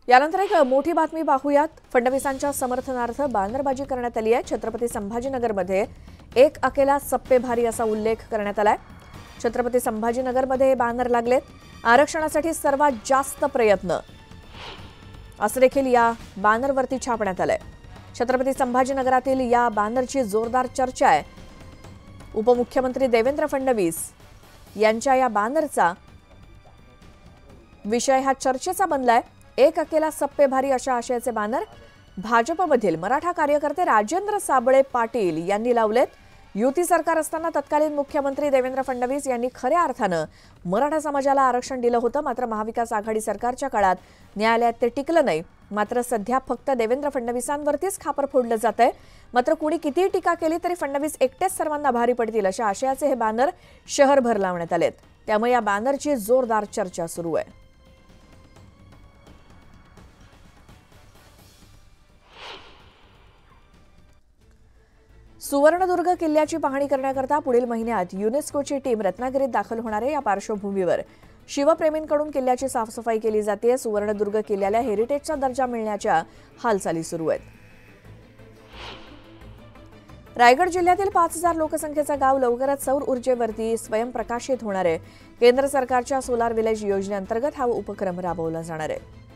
यानंतर एक मोठी बातमी पाहूयात। फडणवीसांच्या समर्थनार्थ बॅनरबाजी करण्यात आली आहे। छत्रपती संभाजीनगरमध्ये एक अकेला सप्पे भारी असा उल्लेख करण्यात आलाय। छत्रपती संभाजीनगरमध्ये बॅनर लागलेत। आरक्षणासाठी सर्वात जास्त प्रयत्न असं देखील या बॅनरवरती छापण्यात आलंय। छत्रपती संभाजीनगरातील या बॅनरची जोरदार चर्चा आहे। उपमुख्यमंत्री देवेंद्र फडणवीस यांच्या या बॅनरचा विषय हा चर्चेचा बनलाय। एक अकेला सप्पे भारी अशा आशयाचे बॅनर भाजपमधील मराठा कार्यकर्ते राजेंद्र साबळे पाटील यांनी लावलेत। युती सरकार असताना तत्कालीन मुख्यमंत्री देवेंद्र फडणवीस यांनी खऱ्या अर्थानं मराठा समाजाला आरक्षण दिलं होतं। मात्र महाविकास आघाडी सरकारच्या काळात न्यायालयात ते टिकलं नाही। मात्र सध्या फक्त देवेंद्र फडणवीसांवरतीच खापर फोडलं जातंय। मात्र कुणी कितीही टीका केली तरी फडणवीस एकटेच सर्वांना भारी पडतील अशा आशयाचे हे बॅनर शहरभर लावण्यात आलेत। त्यामुळे या बॅनरची जोरदार चर्चा सुरू आहे। सुवर्णदुर्ग किल्ल्याची पाहणी करण्याकरता पुढील महिन्यात युनेस्कोची टीम रत्नागिरीत दाखल होणार आहे। या पार्श्वभूमीवर शिवप्रेमींकडून किल्ल्याची साफसफाई केली जाते। सुवर्णदुर्ग किल्ल्याला हेरिटेजचा दर्जा मिळण्याच्या हालचाली सुरू आहेत। रायगड जिल्ह्यातील 5000 लोकसंख्येचा गाव लवकरच सौर ऊर्जेवरती स्वयंप्रकाशित होणार आहे। केंद्र सरकारच्या सोलार विलेज योजनेअंतर्गत हा उपक्रम राबवला जाणार आहे।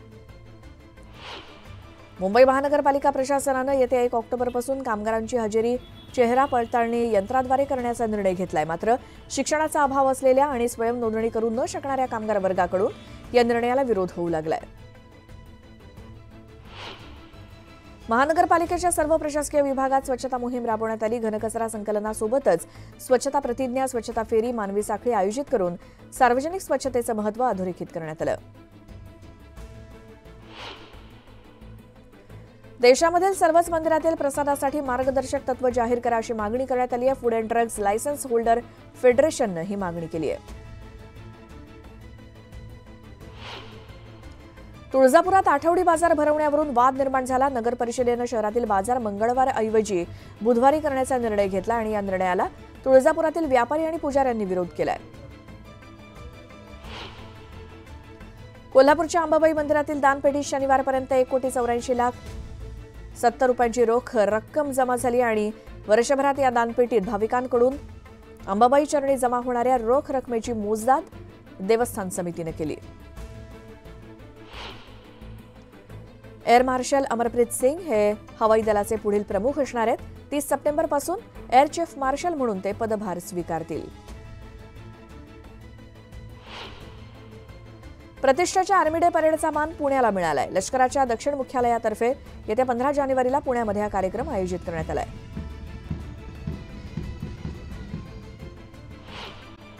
मुंबई महानगरपालिका प्रशासनाने येत्या 1 ऑक्टोबरपासून कामगारांची हजेरी चेहरा पडताळणी यंत्राद्वारे करण्याचा निर्णय घेतलाय। मात्र शिक्षणाचा अभाव असलेल्या आणि स्वयं नोंदणी करू न शकणाऱ्या कामगार वर्गाकडून या निर्णयाला विरोध होऊ लागलाय। महानगरपालिकेच्या सर्व प्रशासकीय विभागात स्वच्छता मोहीम राबवण्यात आली। घनकचरा संकलनासोबतच स्वच्छता प्रतिज्ञा, स्वच्छता फेरी, मानवी साखळी आयोजित करून सार्वजनिक स्वच्छतेचं महत्त्व अधोरेखित करण्यात आलं। देशामधील सर्वच मंदिरातील प्रसादासाठी मार्गदर्शक तत्व जाहीर करा अशी मागणी करण्यात आली आहे। Food and drugs licence holder फेडरेशनने ही मागणी केली आहे। तुळजापुरात आठवडी बाजार भरवण्यावरून वाद निर्माण झाला। नगर परिषदेने शहरातील बाजार मंगळवारऐवजी बुधवारी करण्याचा निर्णय घेतला आणि या निर्णयाला तुळजापुरातील व्यापारी आणि पुजाऱ्यांनी विरोध केलाय। कोल्हापूरच्या अंबाबाई मंदिरातील दानपेढीत शनिवारपर्यंत 1,84,70,00,000 रुपयांची रोख रक्कम जमा झाली आणि वर्षभरात या दानपेढीत भाविकांकडून अंबाबाई चरणी जमा होणाऱ्या रोख रकमेची मोजदाद देवस्थान समितीने केली। एअर मार्शल अमरप्रीत सिंग हे हवाई दलाचे पुढील प्रमुख असणार आहेत। 30 सप्टेंबरपासून एअर चीफ मार्शल म्हणून ते पदभार स्वीकारतील। प्रतिष्ठेच्या आर्मी डे परेडचा मान पुण्याला मिळालाय। लष्कराच्या दक्षिण मुख्यालयातर्फे येत्या 15 जानेवारीला पुण्यामध्ये हा कार्यक्रम आयोजित करण्यात आलाय।